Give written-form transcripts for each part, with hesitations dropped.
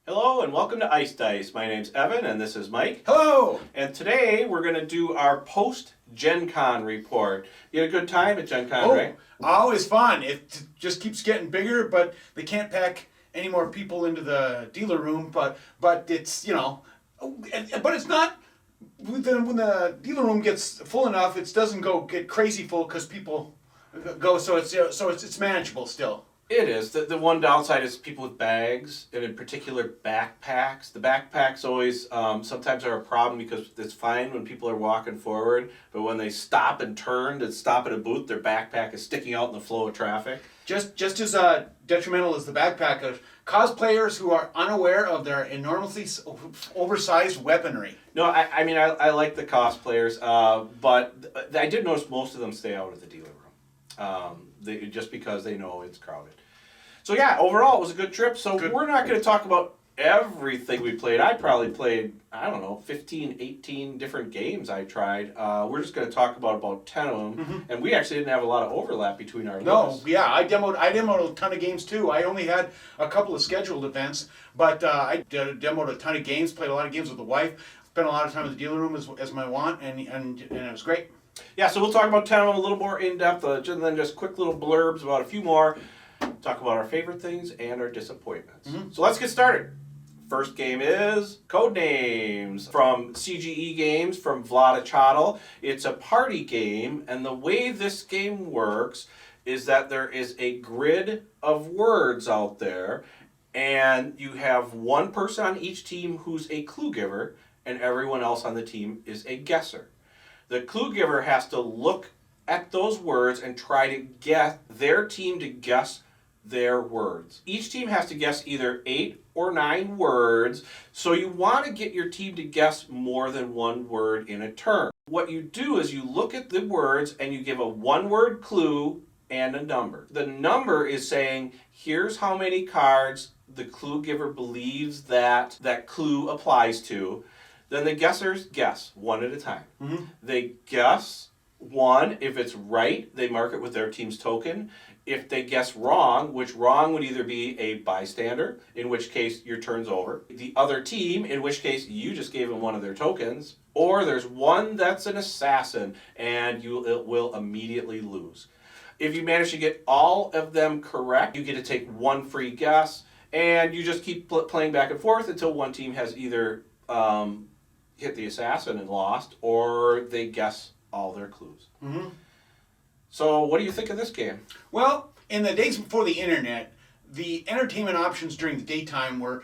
Hello and welcome to Ice Dice. My name's Evan and this is Mike. Hello! And today we're going to do our Post-GenCon report. You had a good time at Gen Con, right? Always fun. It just keeps getting bigger, but they can't pack any more people into the dealer room. But it's, but it's not, when the dealer room gets full enough, it doesn't get crazy full because people go, so it's manageable still. It is. The one downside is people with bags, and in particular backpacks. The backpacks always sometimes are a problem because it's fine when people are walking forward, but when they stop and turn to stop at a booth, their backpack is sticking out in the flow of traffic. Just as detrimental as the backpack of cosplayers who are unaware of their enormously oversized weaponry. No, I like the cosplayers, but I did notice most of them stay out of the dealer room. Just because they know it's crowded. So yeah, overall it was a good trip. So we're not going to talk about everything we played. I probably played, 15, 18 different games I tried. We're just going to talk about 10 of them. Mm-hmm. And we actually didn't have a lot of overlap between our lists. No, yeah, I demoed a ton of games too. I only had a couple of scheduled events, but I demoed a ton of games, played a lot of games with the wife, spent a lot of time in the dealer room as my want, and it was great. Yeah, so we'll talk about 10 of them a little more in-depth, and then just quick little blurbs about a few more. Talk about our favorite things and our disappointments. Mm-hmm. So let's get started. First game is Codenames from CGE Games from Vlada Chadel. It's a party game, and the way this game works is that there is a grid of words out there, and you have one person on each team who's a clue giver, and everyone else on the team is a guesser. The clue giver has to look at those words and try to get their team to guess their words. Each team has to guess either 8 or 9 words, so you want to get your team to guess more than one word in a turn. What you do is you look at the words and you give a one-word clue and a number. The number is saying, here's how many cards the clue giver believes that clue applies to. Then the guessers guess one at a time. Mm-hmm. They guess one. If it's right, they mark it with their team's token. If they guess wrong, which wrong would either be a bystander, in which case your turn's over, the other team, in which case you just gave them one of their tokens, or there's one that's an assassin, and it will immediately lose. If you manage to get all of them correct, you get to take one free guess, and you just keep playing back and forth until one team has either hit the assassin and lost, or they guess all their clues. Mm-hmm. So what do you think of this game? Well, in the days before the internet, the entertainment options during the daytime were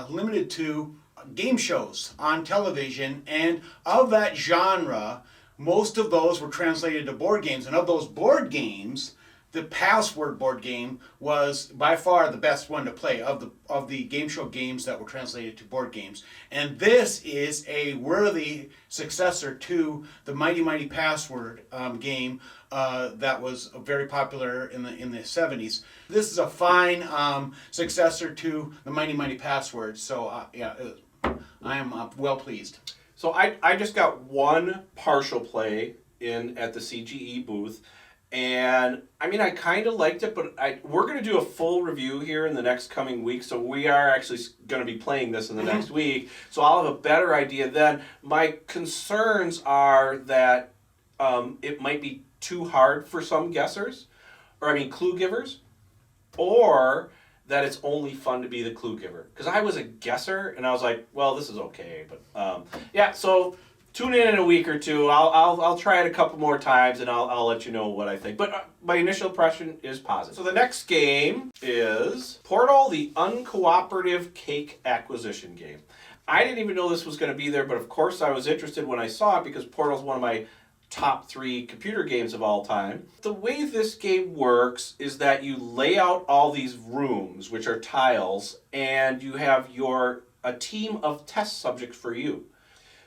limited to game shows on television, and of that genre, most of those were translated to board games, and of those board games, the Password board game was by far the best one to play of the game show games that were translated to board games. And this is a worthy successor to the Mighty Password game that was very popular in the 70s. This is a fine successor to the Mighty Password. So I am well pleased. So I just got one partial play in at the CGE booth. And I kind of liked it, but we're going to do a full review here in the next coming week. So we are actually going to be playing this in the next week. So I'll have a better idea then. My concerns are that it might be too hard for some guessers, clue givers, or that it's only fun to be the clue giver. Because I was a guesser, and I was like, well, this is okay. But so tune in a week or two. I'll try it a couple more times, and I'll let you know what I think. But my initial impression is positive. So the next game is Portal, the Uncooperative Cake Acquisition game. I didn't even know this was going to be there, but of course I was interested when I saw it because Portal's one of my top 3 computer games of all time. The way this game works is that you lay out all these rooms, which are tiles, and you have a team of test subjects for you.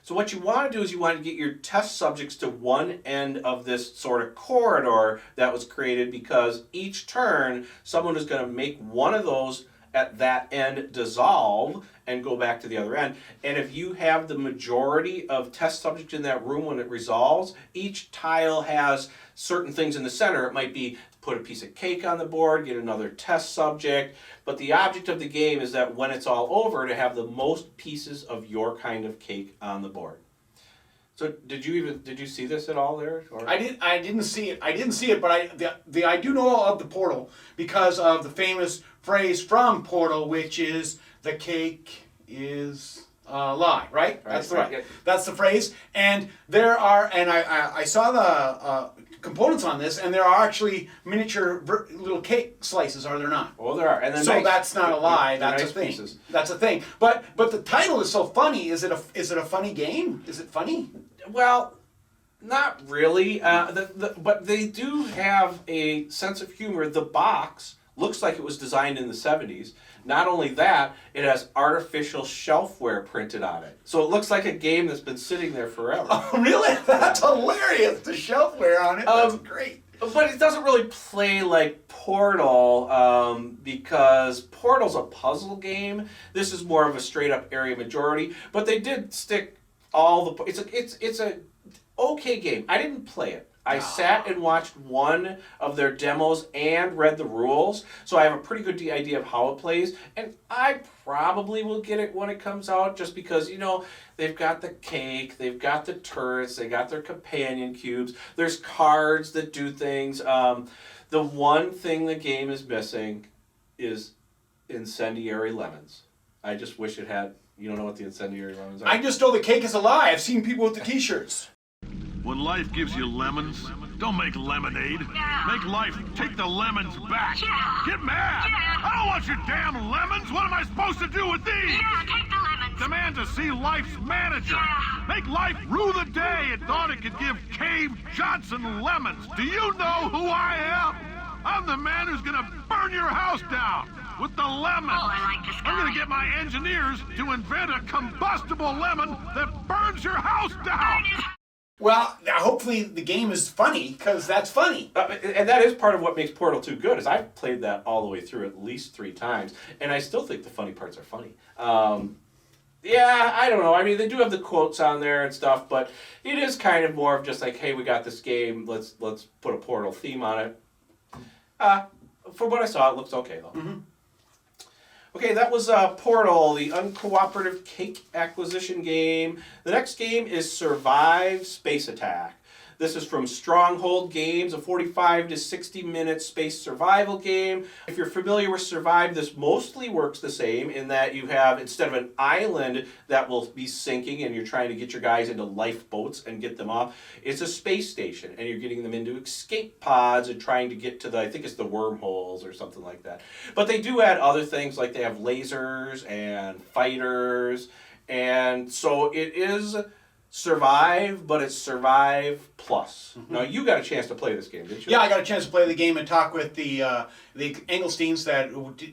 So what you want to do is you want to get your test subjects to one end of this sort of corridor that was created, because each turn someone is going to make one of those at that end dissolve and go back to the other end. And if you have the majority of test subjects in that room when it resolves, each tile has certain things in the center. It might be put a piece of cake on the board, get another test subject. But the object of the game is that when it's all over, to have the most pieces of your kind of cake on the board. So did you see this at all there? Or? I didn't see it, but I do know of the Portal because of the famous phrase from Portal, which is the cake is a lie, right? That's right. Yeah. That's the phrase. And there are, and I saw the components on this, and there are actually miniature little cake slices, are there not? Well, there are. And then so that's not a lie. That's nice a thing. Pieces. That's a thing. But the title is so funny. Is it a funny game? Is it funny? Well, not really. But they do have a sense of humor. The box looks like it was designed in the 70s. Not only that, it has artificial shelfware printed on it. So it looks like a game that's been sitting there forever. Oh, really? That's hilarious. The shelfware on it. That's great. But it doesn't really play like Portal because Portal's a puzzle game. This is more of a straight up area majority. But they did stick all the. It's a okay game. I didn't play it. I sat and watched one of their demos and read the rules, so I have a pretty good idea of how it plays, and I probably will get it when it comes out just because, they've got the cake, they've got the turrets, they got their companion cubes, there's cards that do things. The one thing the game is missing is incendiary lemons. I just wish it had. You don't know what the incendiary lemons are? I just know the cake is a lie. I've seen people with the t-shirts. When life gives you lemons, don't make lemonade. Yeah. Make life take the lemons back. Yeah. Get mad. Yeah. I don't want your damn lemons. What am I supposed to do with these? Yeah, take the lemons. Demand to see life's manager. Yeah. Make life rue the day it thought it could give Cave Johnson lemons. Do you know who I am? I'm the man who's gonna burn your house down with the lemon. Oh, I like this guy. I'm gonna get my engineers to invent a combustible lemon that burns your house down. Well, hopefully the game is funny, because that's funny. And that is part of what makes Portal 2 good, is I've played that all the way through at least 3 times, and I still think the funny parts are funny. Yeah, I don't know. I mean, they do have the quotes on there and stuff, but it is kind of more of just like, hey, we got this game, let's put a Portal theme on it. From what I saw, it looks okay, though. Mm-hmm. Okay, that was Portal, the uncooperative cake acquisition game. The next game is Survive Space Attack. This is from Stronghold Games, a 45 to 60 minute space survival game. If you're familiar with Survive, this mostly works the same in that you have, instead of an island that will be sinking and you're trying to get your guys into lifeboats and get them off, it's a space station and you're getting them into escape pods and trying to get to I think it's the wormholes or something like that. But they do add other things, like they have lasers and fighters, and so it is Survive, but it's Survive Plus. Mm-hmm. Now, you got a chance to play this game, didn't you? Yeah, I got a chance to play the game and talk with the Engelsteins that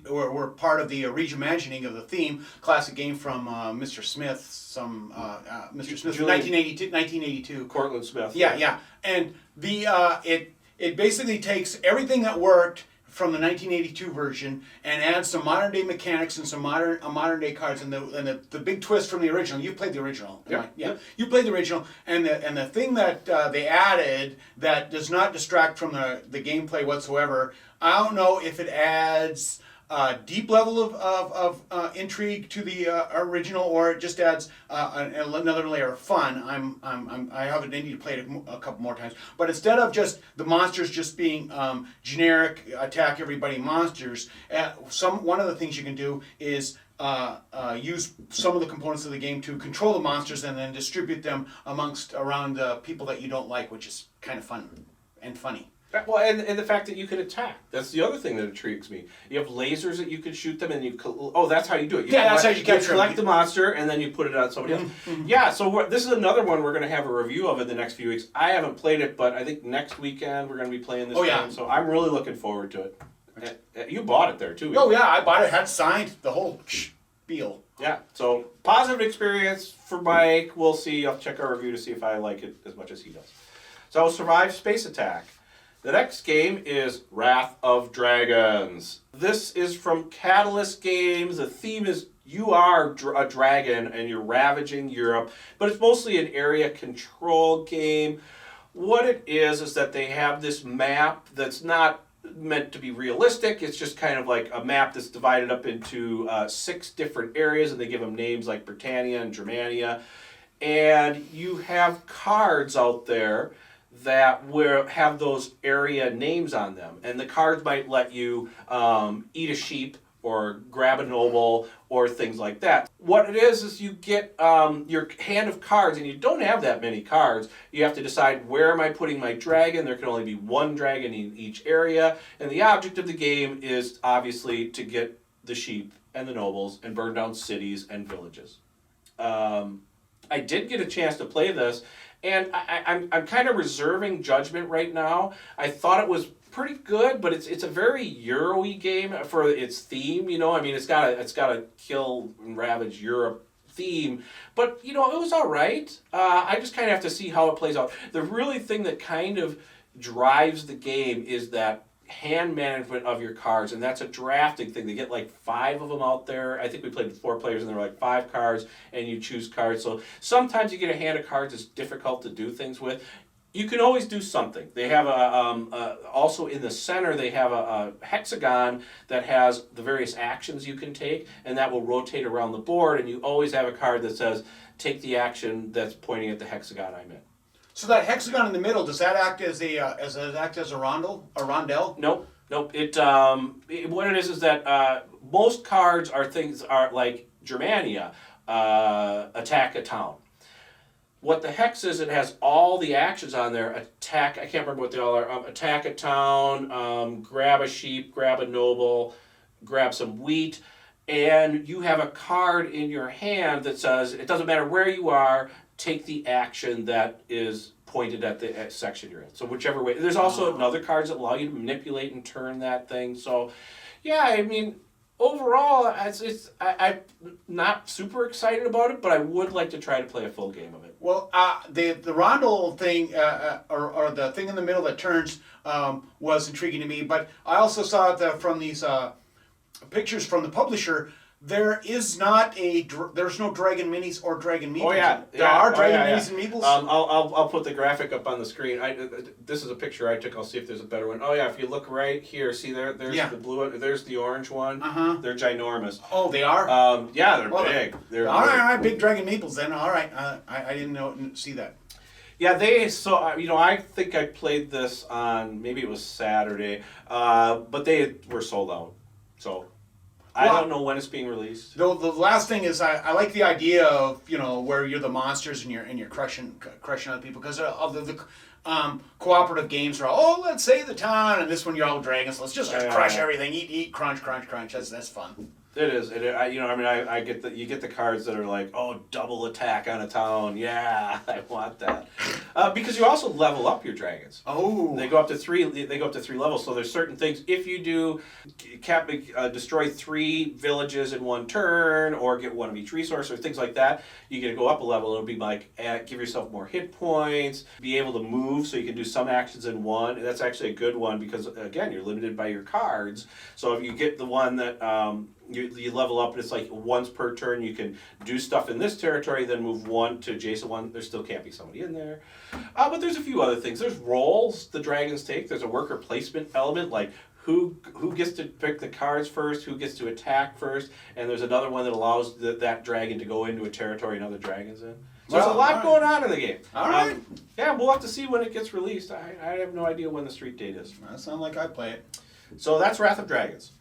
were part of the reimagining of the theme. Classic game from Mr. Smith, Mr. Smith from 1982. Cortland Smith. Yeah. And it basically takes everything that worked from the 1982 version and adds some modern day mechanics and some modern day cards, and the big twist from the original. You played the original, yeah. Right? Yeah. You played the original, and the thing that they added that does not distract from the gameplay whatsoever. I don't know if it adds a deep level of intrigue to the original, or it just adds another layer of fun. I have it in to play it a couple more times. But instead of just the monsters just being generic attack everybody monsters, one of the things you can do is use some of the components of the game to control the monsters and then distribute them around people that you don't like, which is kind of fun and funny. Well, and the fact that you can attack. That's the other thing that intrigues me. You have lasers that you can shoot them, and that's how you do it. That's how you capture collect the monster, and then you put it on somebody else. Mm-hmm. Yeah, so this is another one we're going to have a review of in the next few weeks. I haven't played it, but I think next weekend we're going to be playing this game, so I'm really looking forward to it. You bought it there, too. Oh, yeah, I bought it, had signed, the whole spiel. Yeah, so positive experience for Mike. We'll see. I'll check our review to see if I like it as much as he does. So Survive Space Attack. The next game is Wrath of Dragons. This is from Catalyst Games. The theme is you are a dragon and you're ravaging Europe, but it's mostly an area control game. What it is that they have this map that's not meant to be realistic. It's just kind of like a map that's divided up into 6 different areas, and they give them names like Britannia and Germania. And you have cards out there that will have those area names on them. And the cards might let you eat a sheep or grab a noble or things like that. What it is you get your hand of cards, and you don't have that many cards. You have to decide, where am I putting my dragon? There can only be one dragon in each area. And the object of the game is obviously to get the sheep and the nobles and burn down cities and villages. I did get a chance to play this, and I'm kind of reserving judgment right now. I thought it was pretty good, but it's a very Euro-y game for its theme. You know, I mean, it's got a kill and ravage Europe theme, but you know, it was all right. I just kind of have to see how it plays out. The really thing that kind of drives the game is that hand management of your cards, and that's a drafting thing. They get like 5 of them out there. I think we played with 4 players, and there were like 5 cards, and you choose cards. So sometimes you get a hand of cards that's difficult to do things with. You can always do something. They have also in the center, they have a hexagon that has the various actions you can take, and that will rotate around the board, and you always have a card that says, take the action that's pointing at the hexagon I'm in. So that hexagon in the middle, does that act as a rondel? Nope. What it is that most cards are like Germania, attack a town. What the hex is, it has all the actions on there. Attack, I can't remember what they all are. Attack a town, grab a sheep, grab a noble, grab some wheat, and you have a card in your hand that says, it doesn't matter where you are, take the action that is pointed at the section you're in. So whichever way. There's also other cards that allow you to manipulate and turn that thing. So, yeah, I mean, overall, I'm not super excited about it, but I would like to try to play a full game of it. Well, the rondel thing, or the thing in the middle that turns, was intriguing to me. But I also saw that from these pictures from the publisher, there's no Dragon Minis or Dragon Meeples. Oh yeah, there are Dragon Minis and Meeples. I'll put the graphic up on the screen. This is a picture I took. I'll see if there's a better one. Oh yeah, if you look right here, see there's the blue one. There's the orange one. They're ginormous. Oh, they are. Yeah, they're big. They're all right, big Dragon Meeples then. All right, I didn't see that. Yeah, I think I played this on, maybe it was Saturday, but they were sold out. So. I don't know when it's being released. The last thing is I like the idea of, you know, where you're the monsters and you're crushing other people, because of the cooperative games are all, let's save the town, and this one you're all dragons. Let's just crush everything, eat, crunch. That's fun. It is. I get you get the cards that are like, oh, double attack on a town. Yeah, I want that. Because you also level up your dragons. Oh. They go up to 3. They go up to 3 levels. So there's certain things. If you do destroy 3 villages in one turn, or get 1 of each resource, or things like that, you get to go up a level. It'll be like give yourself more hit points, be able to move, so you can do some actions in one. And that's actually a good one, because again, you're limited by your cards. So if you get the one that you level up, and it's like once per turn you can do stuff in this territory, then move 1 to adjacent one. There still can't be somebody in there. But there's a few other things. There's roles the dragons take. There's a worker placement element, like who gets to pick the cards first, who gets to attack first, and there's another one that allows that dragon to go into a territory and other dragons in. So there's a lot going on in the game. All right. Yeah, we'll have to see when it gets released. I have no idea when the street date is. That sounds like I play it. So that's Wrath of Dragons.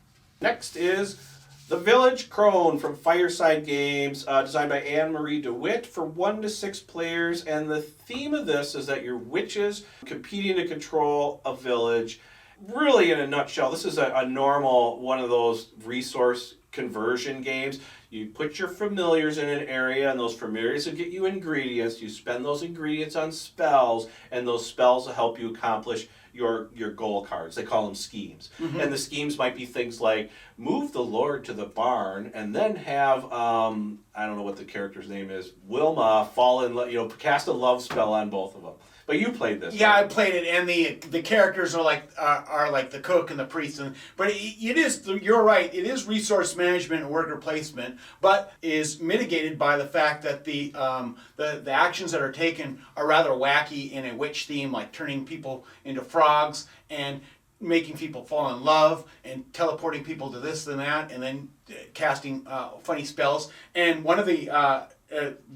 Next is The Village Crone from Fireside Games, designed by Anne-Marie DeWitt for 1 to 6 players. And the theme of this is that you're witches competing to control a village. Really, in a nutshell, this is a normal one of those resource conversion games. You put your familiars in an area, and those familiars will get you ingredients. You spend those ingredients on spells, and those spells will help you accomplish your goal cards. They call them schemes. Mm-hmm. And the schemes might be things like move the Lord to the barn, and then have I don't know what the character's name is, Wilma fall in love, cast a love spell on both of them. But you played this. Yeah, right? I played it, and the characters are like the cook and the priest, but it is, you're right, it is resource management and worker placement, but is mitigated by the fact that the actions that are taken are rather wacky in a witch theme, like turning people into frogs. And making people fall in love and teleporting people to this and that, and then casting funny spells. And one of the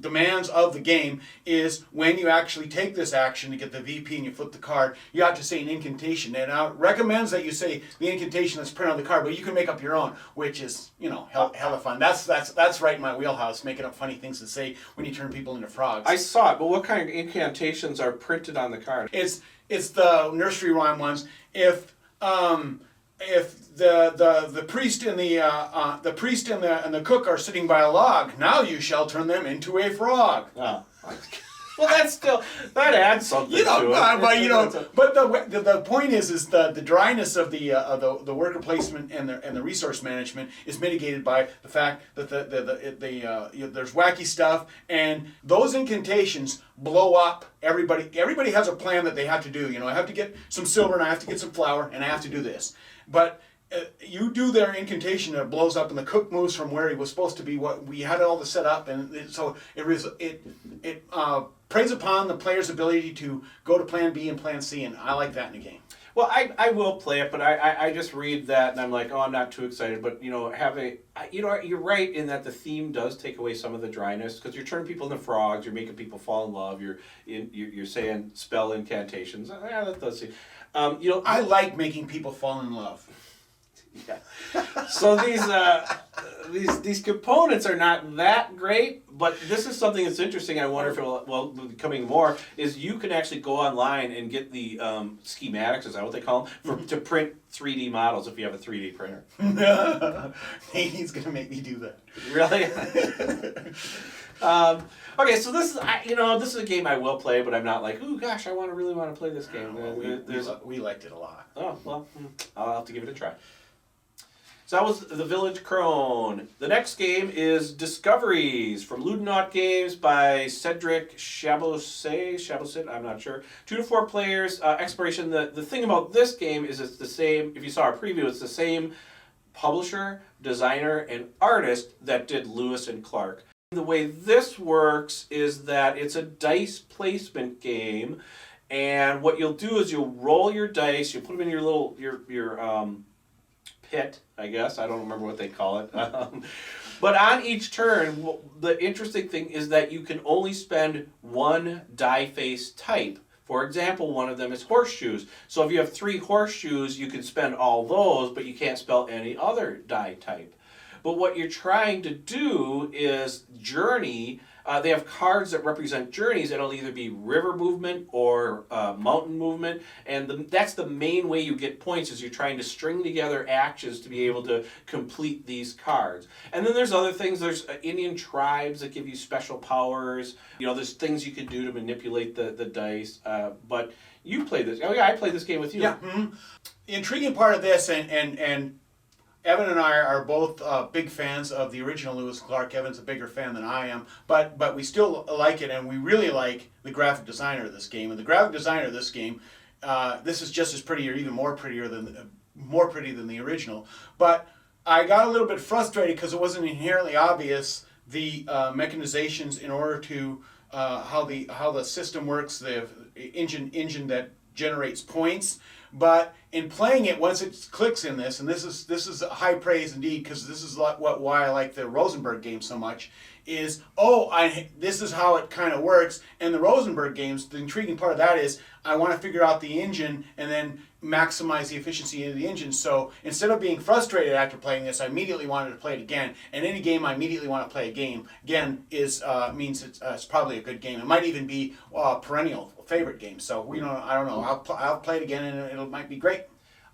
demands of the game is when you actually take this action to get the VP and you flip the card, you have to say an incantation. And it recommends that you say the incantation that's printed on the card, but you can make up your own, which is, hella fun. That's right in my wheelhouse, making up funny things to say when you turn people into frogs. I saw it, but what kind of incantations are printed on the card? It's the nursery rhyme ones. If the priest and the cook are sitting by a log, now you shall turn them into a frog. Oh. Well, that adds something to it. But the point is the dryness of the worker placement and the resource management is mitigated by the fact that there's wacky stuff, and those incantations blow up everybody. Everybody has a plan that they have to do. I have to get some silver, and I have to get some flour, and I have to do this. But you do their incantation, and it blows up, and the cook moves from where he was supposed to be. What we had all the set up, and so it preys upon the player's ability to go to Plan B and Plan C, and I like that in a game. Well, I will play it, but I just read that and I'm like, oh, I'm not too excited. But you're right in that the theme does take away some of the dryness, because you're turning people into frogs, you're making people fall in love, you're saying spell incantations. Yeah, that does seem. I like making people fall in love. Yeah. So these components are not that great, but this is something that's interesting. I wonder if it will becoming more is you can actually go online and get the schematics, is that what they call them, to print 3D models if you have a 3D printer. He's gonna make me do that. Really? Okay, so this is a game I will play, but I'm not like, ooh, gosh, I really want to play this game. We liked it a lot. Oh, well, I'll have to give it a try. So that was the Village Crone. The next game is Discoveries from Ludenout Games by Cedric Chabosset, I'm not sure. 2 to 4 players, exploration. The thing about this game is it's the same, if you saw our preview, it's the same publisher, designer, and artist that did Lewis and Clark. The way this works is that it's a dice placement game, and what you'll do is you'll roll your dice, you'll put them in your little, your pit, I guess. I don't remember what they call it. But on each turn, the interesting thing is that you can only spend one die face type. For example, one of them is horseshoes. So if you have 3 horseshoes, you can spend all those, but you can't spell any other die type. But what you're trying to do is journey. They have cards that represent journeys. It'll either be river movement or mountain movement. And that's the main way you get points, is you're trying to string together actions to be able to complete these cards. And then there's other things. There's Indian tribes that give you special powers. There's things you can do to manipulate the dice. But you played this. Oh, yeah, I played this game with you. Yeah. Mm-hmm. The intriguing part of this, and Evan and I are both big fans of the original Lewis and Clark. Evan's a bigger fan than I am, but we still like it, and we really like the graphic designer of this game. And the graphic designer of this game, this is just as pretty or even more pretty than the original. But I got a little bit frustrated because it wasn't inherently obvious the mechanizations in order to how the system works. The engine that generates points. But in playing it, once it clicks in this, and this is high praise indeed, because this is why I like the Rosenberg game so much, is this is how it kind of works. And the Rosenberg games, the intriguing part of that is I want to figure out the engine and then maximize the efficiency of the engine. So instead of being frustrated after playing this, I immediately wanted to play it again. And any game I immediately want to play again means it's probably a good game. It might even be a perennial favorite game. So I don't know. I'll play it again, and it might be great.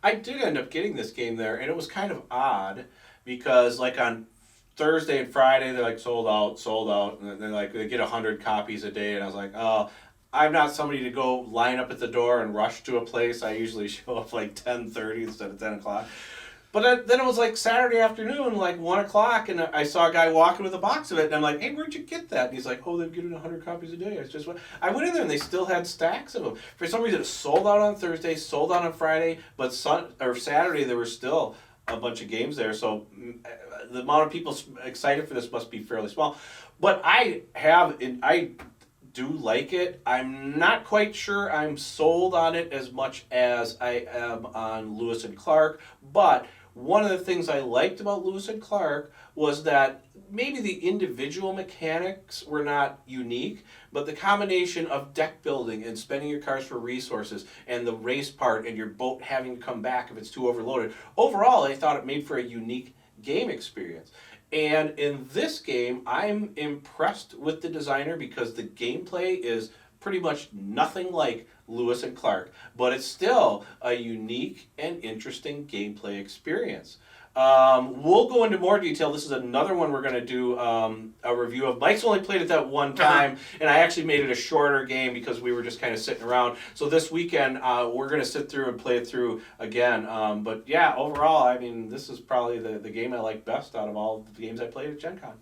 I did end up getting this game there, and it was kind of odd because like on Thursday and Friday they're like sold out, and they're like they get 100 copies a day, and I was like, oh, I'm not somebody to go line up at the door and rush to a place. I usually show up like 10:30 instead of 10 o'clock. But then it was like Saturday afternoon, like 1 o'clock, and I saw a guy walking with a box of it, and I'm like, hey, where'd you get that? And he's like, oh, they're getting 100 copies a day. I went in there, and they still had stacks of them. For some reason, it sold out on Thursday, sold out on Friday, but Saturday, there were still a bunch of games there, so the amount of people excited for this must be fairly small. But I do like it. I'm not quite sure I'm sold on it as much as I am on Lewis and Clark, but one of the things I liked about Lewis and Clark was that maybe the individual mechanics were not unique, but the combination of deck building and spending your cards for resources and the race part and your boat having to come back if it's too overloaded. Overall, I thought it made for a unique game experience. And in this game, I'm impressed with the designer because the gameplay is pretty much nothing like Lewis and Clark, but it's still a unique and interesting gameplay experience. We'll go into more detail. This is another one we're going to do a review of. Mike's only played it that one time, and I actually made it a shorter game because we were just kind of sitting around. So this weekend, we're going to sit through and play it through again. But yeah, overall, I mean, this is probably the game I like best out of all the games I played at Gen Con.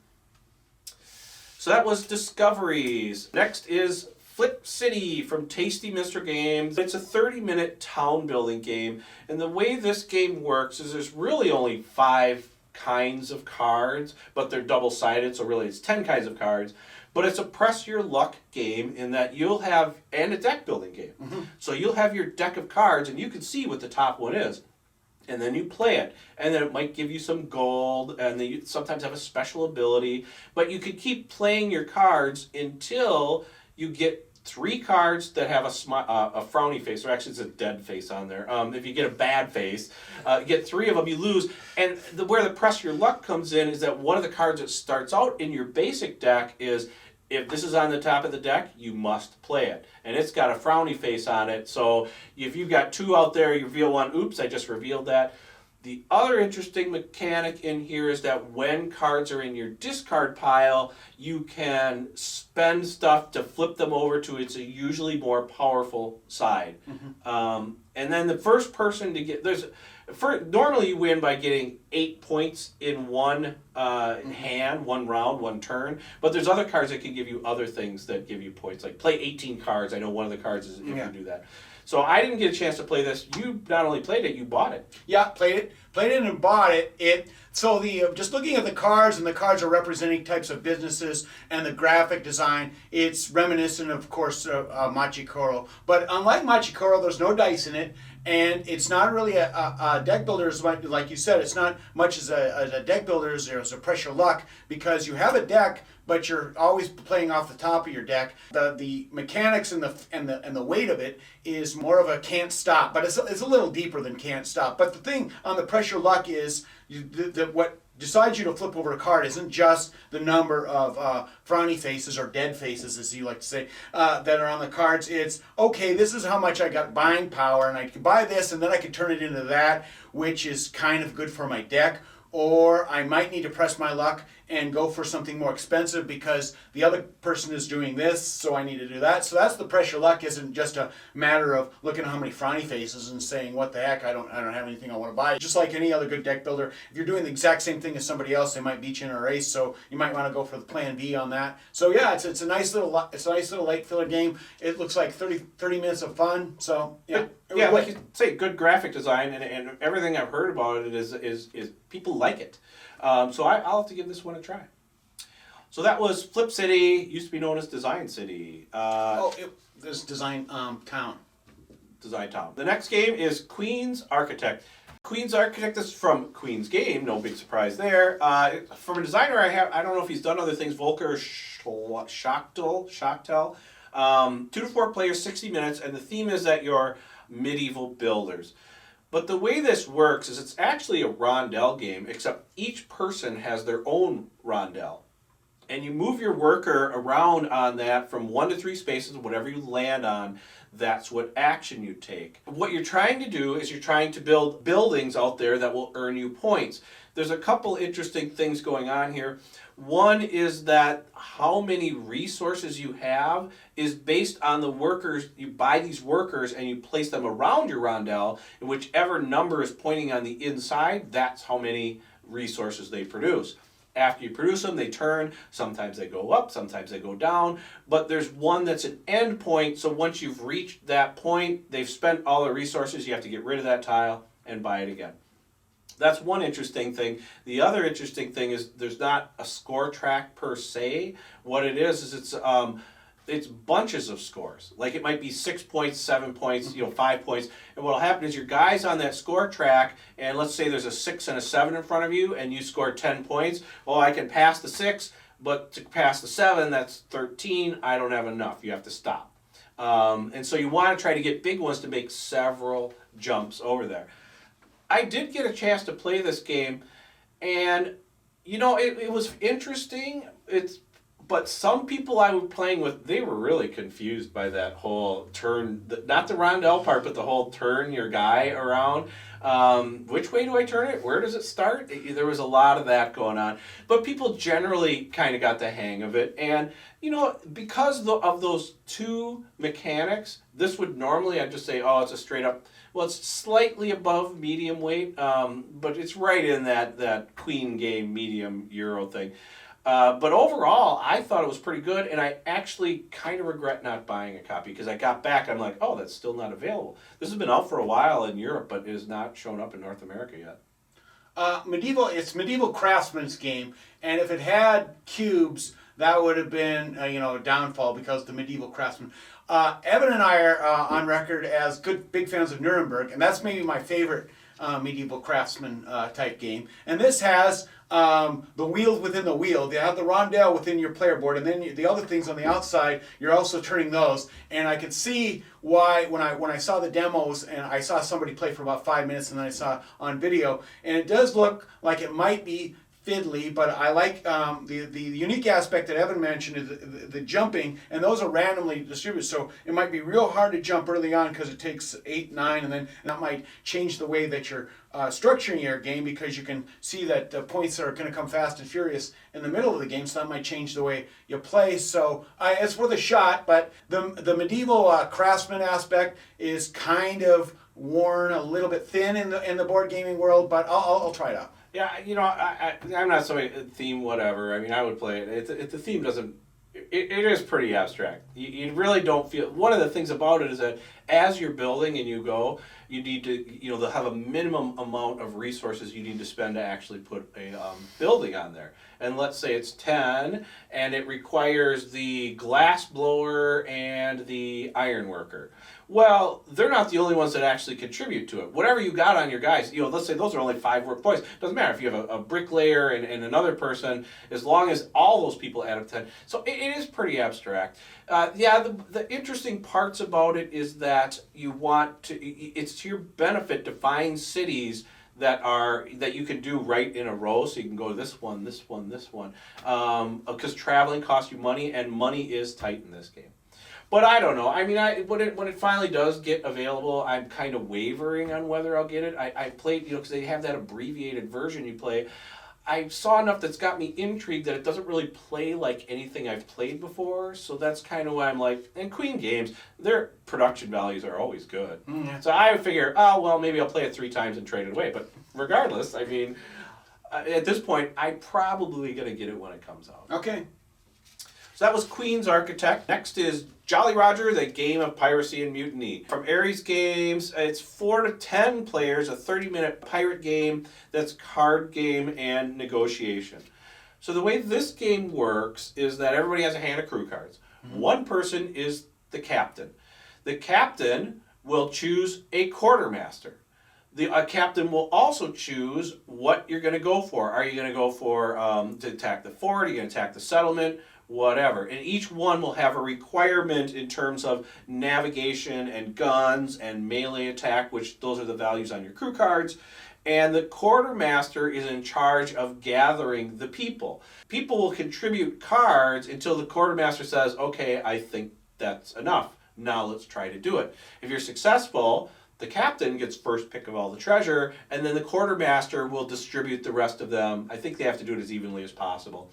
So that was Discoveries. Next is Flip City from Tasty Mr. Games. It's a 30-minute town building game, and the way this game works is there's really only 5 kinds of cards, but they're double-sided, so really it's 10 kinds of cards. But it's a press your luck game in that you'll have, and a deck building game. Mm-hmm. So you'll have your deck of cards, and you can see what the top one is. And then you play it, and then it might give you some gold, and then you sometimes have a special ability, but you could keep playing your cards until you get 3 cards that have a frowny face, or actually it's a dead face on there. If you get a bad face, you get 3 of them, you lose. And where the press your luck comes in is that one of the cards that starts out in your basic deck is, if this is on the top of the deck, you must play it. And it's got a frowny face on it, so if you've got 2 out there, you reveal 1, oops, I just revealed that. The other interesting mechanic in here is that when cards are in your discard pile, you can spend stuff to flip them over to its usually more powerful side. Mm-hmm. And then the first person to get, normally you win by getting 8 points in one hand, 1 round, 1 turn, but there's other cards that can give you other things that give you points, like play 18 cards. I know one of the cards is if you do that. So I didn't get a chance to play this. You not only played it, you bought it. Yeah, played it and bought it. So just looking at the cards, and the cards are representing types of businesses, and the graphic design, it's reminiscent, of course, of Machikoro. But unlike Machikoro, there's no dice in it, and it's not really a deck builder, like you said. It's not much as a deck builder as a pressure luck, because you have a deck, but you're always playing off the top of your deck. The mechanics and the weight of it is more of a can't stop, but it's a little deeper than can't stop. But the thing on the pressure luck is what decides you to flip over a card isn't just the number of frowny faces, or dead faces, as you like to say, that are on the cards. It's, okay, this is how much I got buying power, and I can buy this, and then I can turn it into that, which is kind of good for my deck. Or I might need to press my luck and go for something more expensive because the other person is doing this, so I need to do that. So that's the pressure luck. Isn't just a matter of looking at how many frowny faces and saying, what the heck, I don't have anything I want to buy. Just like any other good deck builder, if you're doing the exact same thing as somebody else, they might beat you in a race, so you might want to go for the plan B on that. So yeah, it's a nice little light filler game. It looks like 30 minutes of fun. So yeah. Yeah, like you say, good graphic design, and everything I've heard about it is people like it. So I'll have to give this one a try. So that was Flip City, used to be known as Design City. This Design Town. Design Town. The next game is Queen's Architect. Queen's Architect is from Queen's Game, no big surprise there. From a designer I don't know if he's done other things, Volker Schachtel. 2 to 4 players, 60 minutes, and the theme is that you're medieval builders. But the way this works is it's actually a rondel game, except each person has their own rondel. And you move your worker around on that from 1 to 3 spaces, whatever you land on, that's what action you take. What you're trying to do is you're trying to build buildings out there that will earn you points. There's a couple interesting things going on here. One is that how many resources you have is based on the workers. You buy these workers and you place them around your rondel, and whichever number is pointing on the inside, that's how many resources they produce. After you produce them, they turn. Sometimes they go up, sometimes they go down, but there's one that's an end point, so once you've reached that point, they've spent all the resources, you have to get rid of that tile and buy it again. That's one interesting thing. The other interesting thing is there's not a score track per se. What it is it's it's bunches of scores. Like it might be 6 points, 7 points, 5 points. And what'll happen is your guy's on that score track, and let's say there's a 6 and a 7 in front of you, and you score 10 points. Well, I can pass the 6, but to pass the 7, that's 13. I don't have enough. You have to stop. And so you want to try to get big ones to make several jumps over there. I did get a chance to play this game, and it was interesting. But some people I was playing with, they were really confused by that whole turn, not the rondel part, but the whole turn your guy around. Which way do I turn it? Where does it start? There was a lot of that going on. But people generally kind of got the hang of it. And, because of those two mechanics, this would normally, I'd just say, oh, it's a straight up, well, it's slightly above medium weight, but it's right in that Queen game medium Euro thing. But overall, I thought it was pretty good, and I actually kind of regret not buying a copy because I got back, I'm like, oh, that's still not available. This has been out for a while in Europe, but it has not shown up in North America yet. It's Medieval Craftsman's game, and if it had cubes, that would have been a downfall because the Medieval Craftsman. Evan and I are on record as good big fans of Nuremberg, and that's maybe my favorite Medieval Craftsman type game. And this has the wheels within the wheel. They have the rondel within your player board, and then the other things on the outside, you're also turning those. And I could see why when I saw the demos, and I saw somebody play for about 5 minutes, and then I saw on video, and it does look like it might be fiddly, but I like the unique aspect that Evan mentioned is the jumping, and those are randomly distributed, so it might be real hard to jump early on because it takes 8, 9, and then that might change the way that you're structuring your game, because you can see that points are going to come fast and furious in the middle of the game, so that might change the way you play. So it's worth a shot, but the medieval craftsman aspect is kind of worn a little bit thin in the board gaming world, but I'll try it out. Yeah, I'm not so theme whatever. I mean, I would play it. The theme doesn't. It is pretty abstract. You really don't feel. One of the things about it is that as you're building and you go, you need to they'll have a minimum amount of resources you need to spend to actually put a building on there. And let's say it's 10, and it requires the glass blower and the iron worker. Well, they're not the only ones that actually contribute to it. Whatever you got on your guys, let's say those are only 5 work points. Doesn't matter if you have a bricklayer and another person, as long as all those people add up 10. So it is pretty abstract. The interesting parts about it is that you want to, it's to your benefit to find cities that you can do right in a row, so you can go this one, this one, this one, because traveling costs you money, and money is tight in this game. But I don't know. I mean, when it finally does get available, I'm kind of wavering on whether I'll get it. I played, because they have that abbreviated version you play. I saw enough that's got me intrigued that it doesn't really play like anything I've played before, so that's kind of why I'm like, and Queen games, their production values are always good. Mm-hmm. So I figure, maybe I'll play it 3 times and trade it away. But regardless, I mean, at this point, I'm probably going to get it when it comes out. Okay. So that was Queen's Architect. Next is Jolly Roger, the game of Piracy and Mutiny. From Ares Games, it's 4 to 10 players, a 30-minute pirate game that's card game and negotiation. So the way this game works is that everybody has a hand of crew cards. Mm-hmm. One person is the captain. The captain will choose a quartermaster. The captain will also choose what you're going to go for. Are you going to go for to attack the fort? Are you going to attack the settlement? Whatever. And each one will have a requirement in terms of navigation and guns and melee attack, which those are the values on your crew cards. And the quartermaster is in charge of gathering the people. People will contribute cards until the quartermaster says, okay, I think that's enough. Now let's try to do it. If you're successful, the captain gets first pick of all the treasure, and then the quartermaster will distribute the rest of them. I think they have to do it as evenly as possible.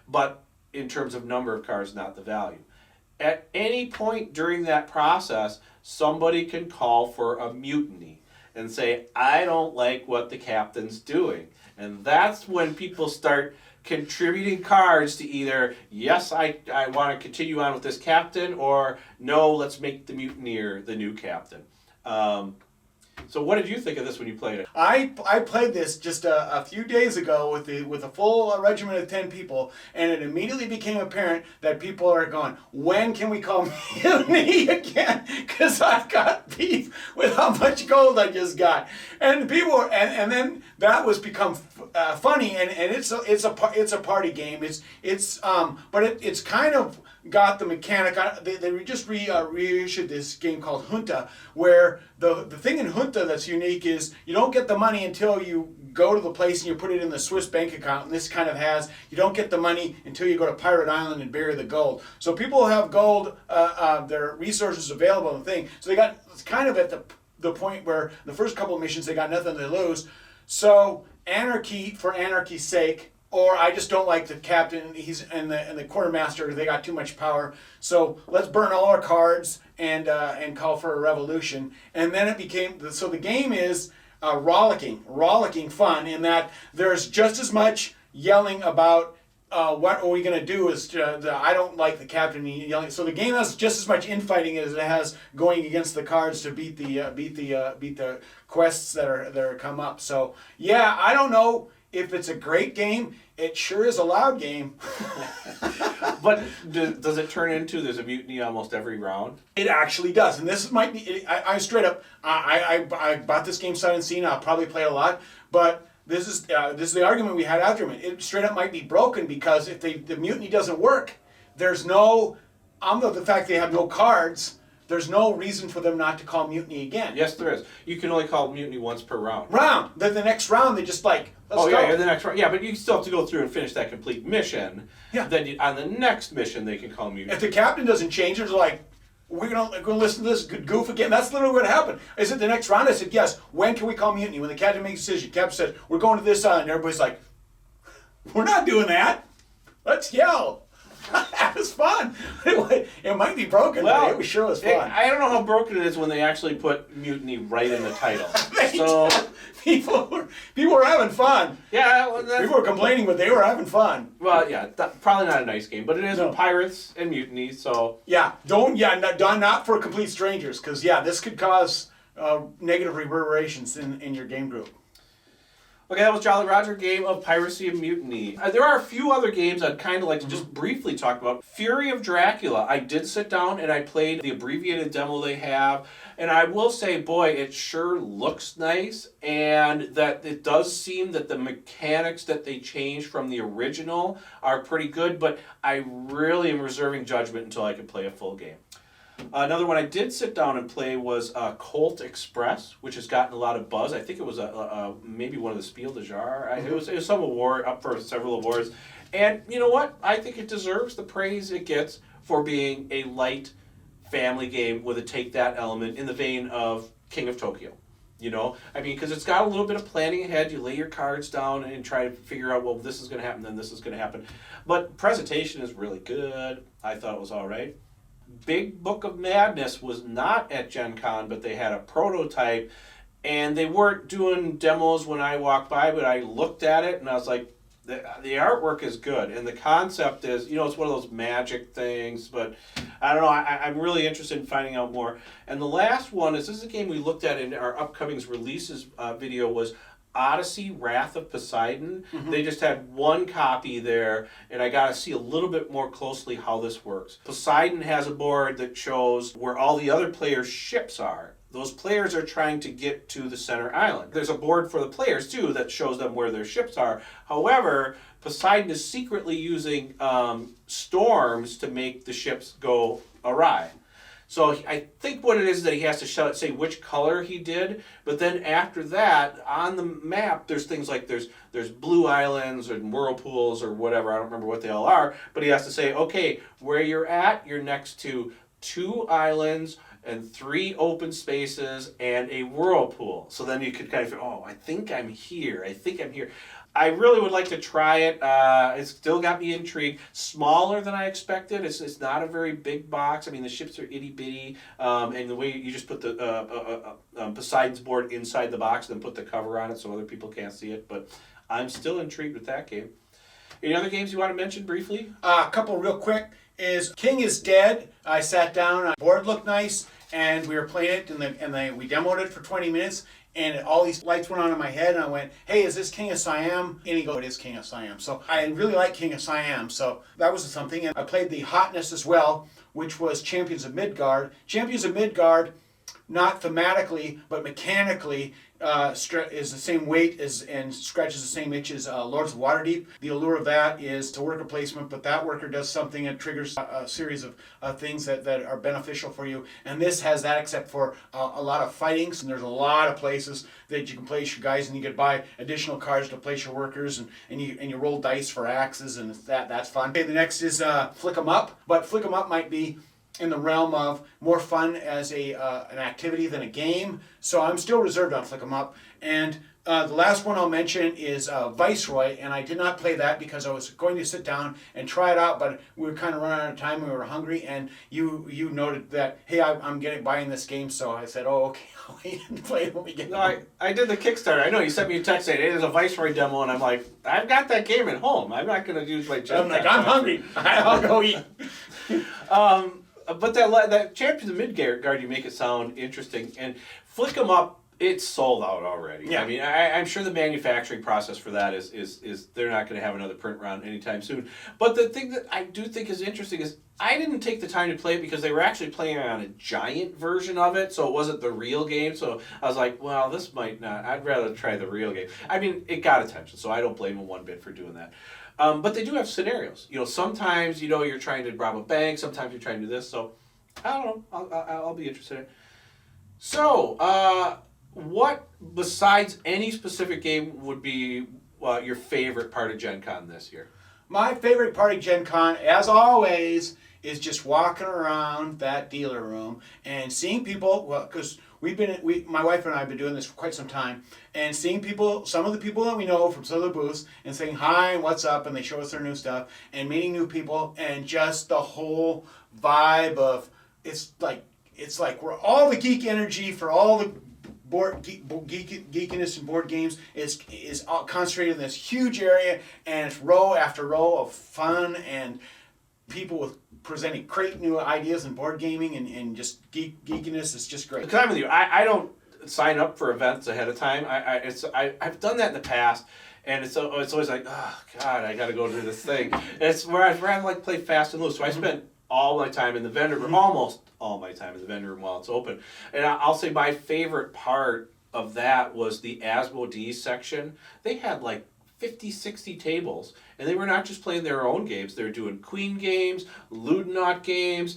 But in terms of number of cards, not the value. At any point during that process, somebody can call for a mutiny and say, I don't like what the captain's doing. And that's when people start contributing cards to either, yes, I want to continue on with this captain, or no, let's make the mutineer the new captain. So what did you think of this when you played it? I played this just a few days ago with a full regiment of 10 people, and it immediately became apparent that people are going, when can we call Mutiny again? Because I've got beef with how much gold I just got. And people and then that was become funny, and it's a party game. But it's kind of got the mechanic. They just reissued this game called Junta, where the thing in Junta that's unique is you don't get the money until you go to the place and you put it in the Swiss bank account. And this kind of you don't get the money until you go to Pirate Island and bury the gold. So people have gold, their resources available in the thing. So it's kind of at the point where the first couple of missions they got nothing to lose. So anarchy for anarchy's sake. Or I just don't like the captain. And the quartermaster. They got too much power. So let's burn all our cards and call for a revolution. And then it became the game is rollicking fun in that there's just as much yelling about what are we going to do as I don't like the captain yelling. So the game has just as much infighting as it has going against the cards to beat the quests that are come up. So yeah, I don't know if it's a great game. It sure is a loud game. But does it turn into there's a mutiny almost every round? It actually does, and this might be. I straight up. I bought this game sight unseen. I'll probably play it a lot, but this is the argument we had after it. It straight up might be broken because if the mutiny doesn't work, there's no. The fact they have no cards. There's no reason for them not to call mutiny again. Yes, there is. You can only call mutiny once per round. Then the next round they just let's go. Yeah, the next round. Yeah, but you still have to go through and finish that complete mission. Yeah. Then on the next mission they can call mutiny. If the captain doesn't change, it's like, we're gonna listen to this goof again. That's literally what happened. Is it the next round? I said, yes. When can we call mutiny? When the captain makes a decision. Captain said, we're going to this island. And everybody's like, we're not doing that. Let's yell. That was fun. It might be broken, but it sure was fun. I don't know how broken it is when they actually put mutiny right in the title. People were having fun. Yeah, people were complaining, but they were having fun. Well, yeah, probably not a nice game, but it is pirates and mutiny. So yeah, not for complete strangers, because this could cause negative reverberations in your game group. Okay, that was Jolly Roger game of Piracy and Mutiny. There are a few other games I'd kind of like to just briefly talk about. Fury of Dracula. I did sit down and I played the abbreviated demo they have. And I will say, boy, it sure looks nice. And that it does seem that the mechanics that they changed from the original are pretty good. But I really am reserving judgment until I can play a full game. Another one I did sit down and play was Colt Express, which has gotten a lot of buzz. I think it was maybe one of the Spiel des Jahres. It was some award, up for several awards. And you know what? I think it deserves the praise it gets for being a light family game with a take that element in the vein of King of Tokyo. You know, I mean, because it's got a little bit of planning ahead. You lay your cards down and try to figure out, well, this is going to happen, then this is going to happen. But presentation is really good. I thought it was all right. Big Book of Madness was not at Gen Con, but they had a prototype, and they weren't doing demos when I walked by, but I looked at it, and I was like, the artwork is good, and the concept is, it's one of those magic things, but I don't know, I'm really interested in finding out more. And the last one this is a game we looked at in our upcoming releases video, was Odyssey, Wrath of Poseidon. Mm-hmm. They just had one copy there, and I got to see a little bit more closely how this works. Poseidon has a board that shows where all the other players' ships are. Those players are trying to get to the center island. There's a board for the players, too, that shows them where their ships are. However, Poseidon is secretly using storms to make the ships go awry. So I think what it is that he has to say which color he did, but then after that, on the map, there's things like there's blue islands or whirlpools or whatever, I don't remember what they all are, but he has to say, okay, where you're at, you're next to 2 islands and 3 open spaces and a whirlpool. So then you could kind of feel, I think I'm here. I really would like to try it. It's still got me intrigued. Smaller than I expected. It's not a very big box. I mean, the ships are itty bitty, and the way you just put the Poseidon's board inside the box, and then put the cover on it so other people can't see it. But I'm still intrigued with that game. Any other games you want to mention briefly? A couple real quick is King is Dead. I sat down, the board looked nice, and we were playing it, and we demoed it for 20 minutes, and all these lights went on in my head, and I went, hey, is this King of Siam? And he goes, it is King of Siam. So I really like King of Siam, so that was something. And I played the Hotness as well, which was Champions of Midgard. Champions of Midgard, not thematically, but mechanically, is the same weight as and scratches the same itch as Lords of Waterdeep. The allure of that is to worker placement, but that worker does something and triggers a series of things that are beneficial for you. And this has that, except for a lot of fightings, and there's a lot of places that you can place your guys, and you can buy additional cards to place your workers, and you roll dice for axes, and that's fun. Okay, the next is Flick 'em Up, but Flick 'em Up might be in the realm of more fun as an activity than a game. So I'm still reserved on Flick 'em Up. And the last one I'll mention is Viceroy, and I did not play that because I was going to sit down and try it out, but we were kind of running out of time, we were hungry, and you noted that, hey, I'm buying this game, so I said, oh, okay, I'll wait and play it when we get No, I did the Kickstarter. I know you sent me a text saying, hey, there's a Viceroy demo, and I'm like, I've got that game at home. I'm not going to use my I'm like, I'm hungry. I'll go eat. But that Champions of Midgard, you make it sound interesting, and Flick 'em Up, it's sold out already. Yeah. I mean, I'm sure the manufacturing process for that is they're not going to have another print run anytime soon. But the thing that I do think is interesting is I didn't take the time to play it because they were actually playing on a giant version of it, so it wasn't the real game. So I was like, well, this might not. I'd rather try the real game. I mean, it got attention, so I don't blame them one bit for doing that. But they do have scenarios. Sometimes you're trying to rob a bank. Sometimes you're trying to do this. So I don't know. I'll be interested in it. So what besides any specific game would be your favorite part of Gen Con this year? My favorite part of Gen Con, as always, is just walking around that dealer room and seeing people. Well, because my wife and I have been doing this for quite some time, and seeing people, some of the people that we know from some of the booths, and saying hi and what's up, and they show us their new stuff, and meeting new people, and just the whole vibe of it's like we're all the geek energy for all the geekiness and board games is all concentrated in this huge area, and it's row after row of fun and people with presenting great new ideas in board gaming and just geekiness. It's just great. Because I'm with you. I don't sign up for events ahead of time. I've done that in the past, and it's always like, oh God, I got to go to this thing. And it's where I'd rather like play fast and loose. So I spent all my time in the vendor room, almost all my time in the vendor room while it's open. And I'll say my favorite part of that was the Asmodee section. They had like 50, 60 tables, and they were not just playing their own games. They were doing Queen games, Ludonot games.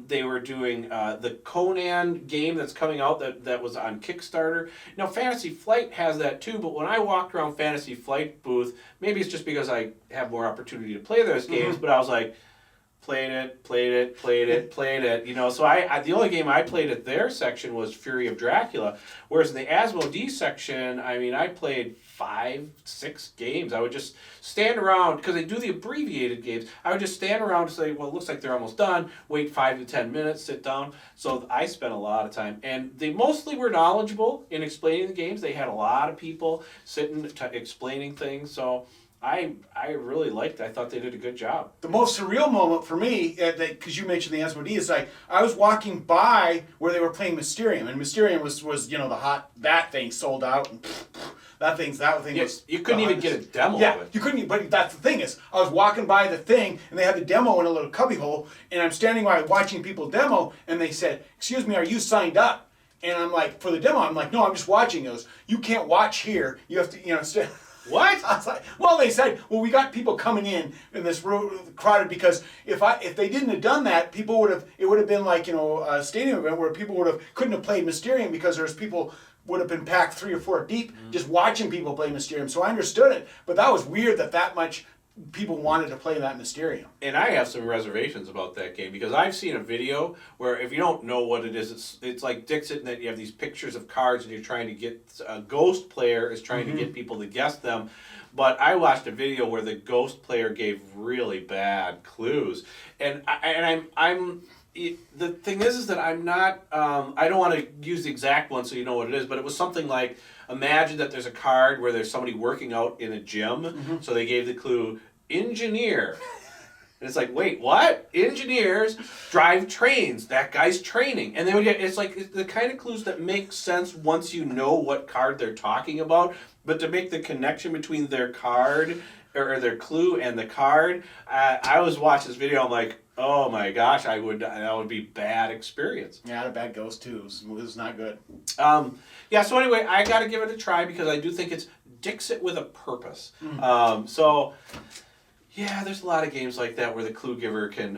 They were doing the Conan game that's coming out that was on Kickstarter. Now, Fantasy Flight has that too, but when I walked around Fantasy Flight booth, maybe it's just because I have more opportunity to play those games, but I was like, played it. So the only game I played at their section was Fury of Dracula, whereas in the Asmodee section, I mean, I played 5, 6 games. I would just stand around, because they do the abbreviated games, I would just stand around and say, well, it looks like they're almost done, wait 5 to 10 minutes, sit down. So I spent a lot of time, and they mostly were knowledgeable in explaining the games. They had a lot of people sitting explaining things, so I really liked it. I thought they did a good job. The most surreal moment for me, because you mentioned the Asmodee, is like I was walking by where they were playing Mysterium, and Mysterium was the hot, that thing sold out, and that thing was. You couldn't even get a demo of it. You couldn't. But that's the thing is, I was walking by the thing, and they had the demo in a little cubbyhole, and I'm standing by watching people demo, and they said, "Excuse me, are you signed up?" And I'm like, for the demo, I'm like, "No, I'm just watching those. You can't watch here. You have to, What? I was like, well, they said, well, we got people coming in this crowded, because if they didn't have done that, it would have been like, a stadium event where people couldn't have played Mysterium, because there's people would have been packed 3 or 4 deep just watching people play Mysterium. So I understood it, but that was weird that much people wanted to play that Mysterium. And I have some reservations about that game, because I've seen a video where, if you don't know what it is, it's like Dixit, and that you have these pictures of cards, and you're trying to get a ghost player is trying to get people to guess them. But I watched a video where the ghost player gave really bad clues, and I'm the thing is that I'm not, I don't want to use the exact one so you know what it is, but it was something like, imagine that there's a card where there's somebody working out in a gym, so they gave the clue, engineer. And it's like, wait, what? Engineers drive trains. That guy's training. And then it's like the kind of clues that make sense once you know what card they're talking about, but to make the connection between their card or their clue and the card, I was watching this video, I'm like, oh my gosh, that would be bad experience. Yeah, I had a bad ghost too. It was not good. Yeah, so anyway, I got to give it a try because I do think it's Dixit with a purpose. So, yeah, there's a lot of games like that where the clue giver can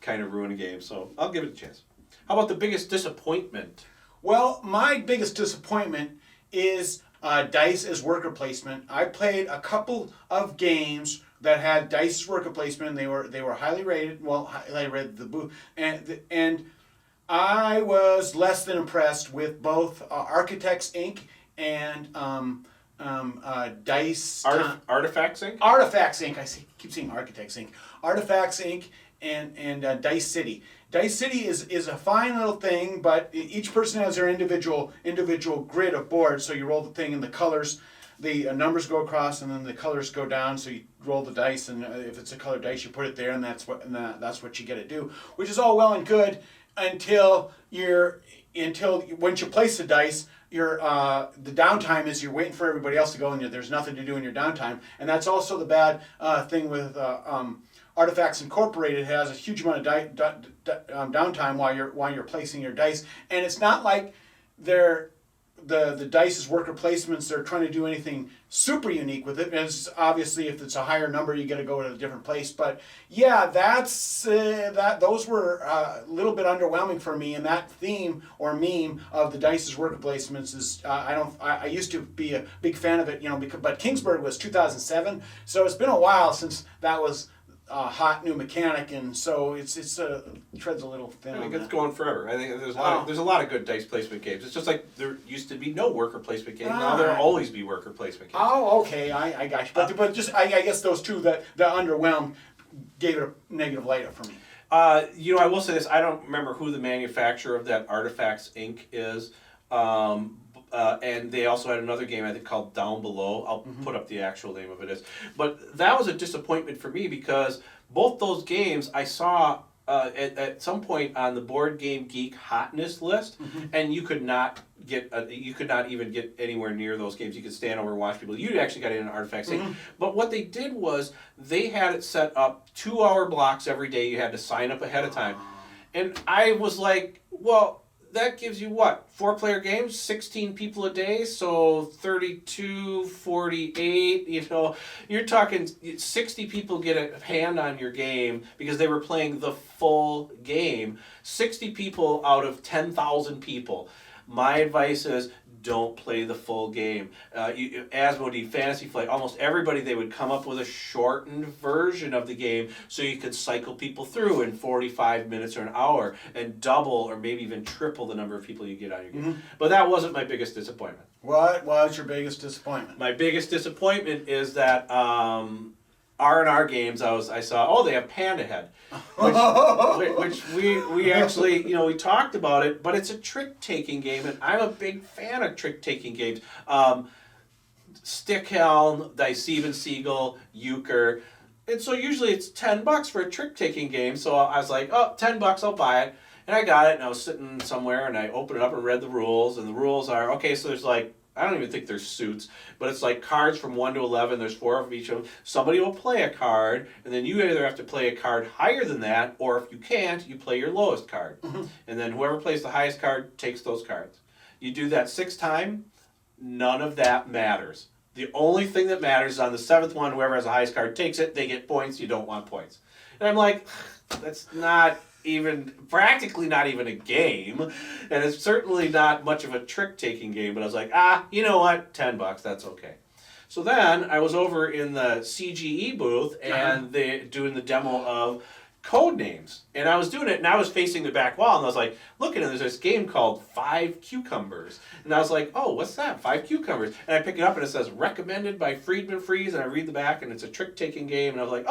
kind of ruin a game, so I'll give it a chance. How about the biggest disappointment? Well, my biggest disappointment is dice as worker placement. I played a couple of games that had dice as worker placement. They were highly rated. Well, highly rated the booth, and I was less than impressed with both Architects Inc. and Dice Artifacts Inc. Artifacts Inc. Keep saying Architects Inc. Artifacts Inc. and Dice City. Dice City is a fine little thing, but each person has their individual grid of boards. So you roll the thing, and the colors, the numbers go across, and then the colors go down. So you roll the dice, and if it's a colored dice, you put it there, and that's what you get to do. Which is all well and good until once you place the dice. The downtime is you're waiting for everybody else to go, and there's nothing to do in your downtime. And that's also the bad thing with Artifacts Incorporated. It has a huge amount of downtime while you're placing your dice, and it's not like the dice's worker placements. They're trying to do anything super unique with it. And it's obviously, if it's a higher number, you got to go to a different place. But yeah, those were a little bit underwhelming for me. And that theme or meme of the dice's worker placements is I used to be a big fan of it, but Kingsburg was 2007, so it's been a while since that was hot new mechanic, and so it treads a little thin. I think on it's that. going forever. I think there's a lot of good dice placement games. It's just like there used to be no worker placement games. Now there'll always be worker placement games. Oh, okay, I got you. But just I guess those two that underwhelmed gave it a negative light for me. I will say this. I don't remember who the manufacturer of that Artifacts Inc. is. And they also had another game, I think, called Down Below. I'll put up the actual name of it is. But that was a disappointment for me because both those games I saw at some point on the Board Game Geek hotness list, and you could not even get anywhere near those games. You could stand over and watch people. You actually got in an Artifacts Inc. But what they did was they had it set up 2-hour blocks every day. You had to sign up ahead of time. And I was like, well, that gives you what? 4-player games, 16 people a day, so 32, 48, you're talking 60 people get a hand on your game because they were playing the full game. 60 people out of 10,000 people. My advice is don't play the full game. Asmodee, Fantasy Flight, almost everybody, they would come up with a shortened version of the game so you could cycle people through in 45 minutes or an hour and double or maybe even triple the number of people you get on your game. But that wasn't my biggest disappointment. What was your biggest disappointment? My biggest disappointment is that R&R games, I saw, they have Panda Head, which we actually, we talked about it, but it's a trick-taking game, and I'm a big fan of trick-taking games. Stickhelm, Dice Even Siegel, Euchre, and so usually it's $10 for a trick-taking game, so I was like, $10, I'll buy it, and I got it, and I was sitting somewhere, and I opened it up and read the rules, and the rules are, so there's like, I don't even think there's suits, but it's like cards from 1 to 11. There's 4 of each of them. Somebody will play a card, and then you either have to play a card higher than that, or if you can't, you play your lowest card. And then whoever plays the highest card takes those cards. You do that 6 times, none of that matters. The only thing that matters is on the 7th one, whoever has the highest card takes it, they get points, you don't want points. And I'm like, that's practically not even a game, and it's certainly not much of a trick-taking game, but I was like, you know what, $10, that's okay. So then I was over in the CGE booth, and they're doing the demo of Codenames, and I was doing it, and I was facing the back wall, and I was like, look at it, there's this game called 5 Cucumbers, and I was like, what's that, 5 Cucumbers, and I pick it up, and it says, recommended by Friedman Freeze, and I read the back, and it's a trick-taking game, and I was like,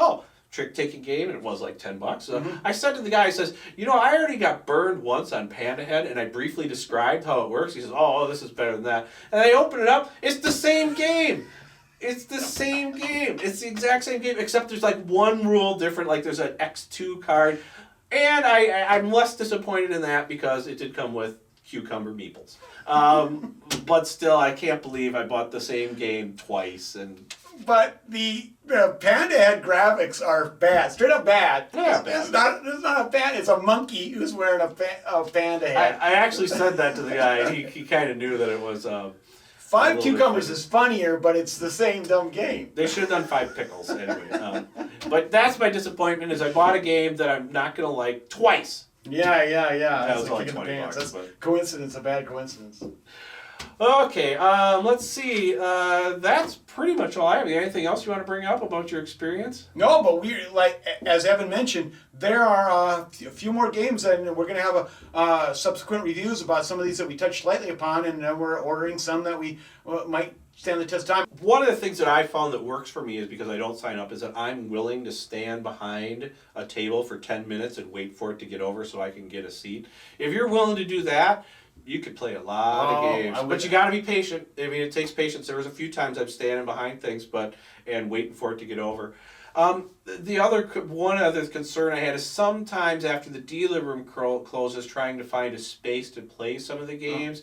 trick-taking game, and it was like $10. So I said to the guy, he says, I already got burned once on Panda Head, and I briefly described how it works. He says, oh, this is better than that. And I open it up, it's the same game. It's the same game. It's the exact same game, except there's like one rule different, like there's an X2 card. And I'm less disappointed in that because it did come with cucumber meeples. But still, I can't believe I bought the same game twice. But the Panda Head graphics are bad, straight up bad. Yeah, it's not a panda. It's a monkey who's wearing a panda head. I actually said that to the guy, and he kind of knew that it was. 5 cucumbers is funnier, but it's the same dumb game. They should have done 5 pickles anyway. But that's my disappointment: is I bought a game that I'm not gonna like twice. Yeah. That was That's only a kick in the $20. pants. That's But... coincidence, a bad coincidence. Okay, let's see. That's pretty much all I have. Anything else you want to bring up about your experience? No, but we as Evan mentioned, there are a few more games, and we're going to have subsequent reviews about some of these that we touched lightly upon, and we're ordering some that we might stand the test of time. One of the things that I found that works for me is because I don't sign up is that I'm willing to stand behind a table for 10 minutes and wait for it to get over so I can get a seat. If you're willing to do that, you could play a lot of games, but you got to be patient. I mean, it takes patience. There was a few times I'm standing behind things, and waiting for it to get over. One other concern I had is sometimes after the dealer room closes, trying to find a space to play some of the games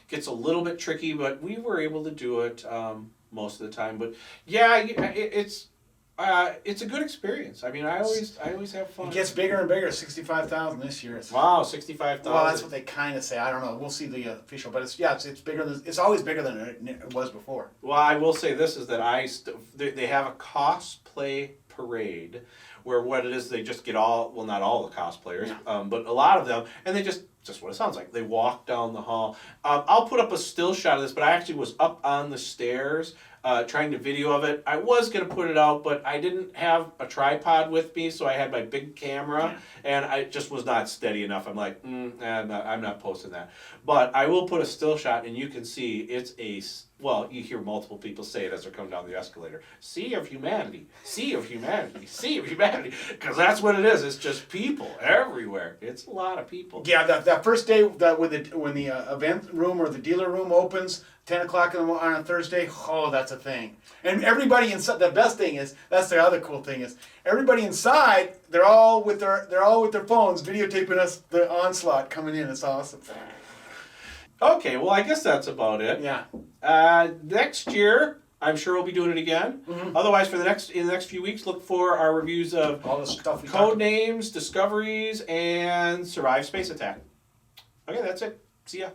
gets a little bit tricky. But we were able to do it most of the time. But yeah, it's a good experience. I mean, I always have fun. It gets bigger and bigger. 65,000 this year. Wow, 65,000. Well, that's what they kind of say. I don't know. We'll see the official, but it's bigger. It's always bigger than it was before. Well, I will say this is that they have a cosplay parade where what it is they just get not all the cosplayers, but a lot of them, and they just what it sounds like. They walk down the hall. I'll put up a still shot of this, but I actually was up on the stairs trying to video of it. I was going to put it out, but I didn't have a tripod with me, so I had my big camera, and I just was not steady enough. I'm like, I'm not posting that. But I will put a still shot, and you can see it's you hear multiple people say it as they're coming down the escalator. Sea of humanity, sea of humanity, sea of humanity. Because that's what it is. It's just people everywhere. It's a lot of people. Yeah, that first day when the event room or the dealer room opens, 10 o'clock on a Thursday, that's a thing. And everybody inside, the best thing is, that's the other cool thing is, everybody inside, they're all with their phones videotaping us, the onslaught coming in. It's awesome. Okay, well, I guess that's about it. Yeah. Next year, I'm sure we'll be doing it again. Mm-hmm. Otherwise, in the next few weeks, look for our reviews of all the stuff Codenames, Discoveries, and Survive Space Attack. Okay, that's it. See ya.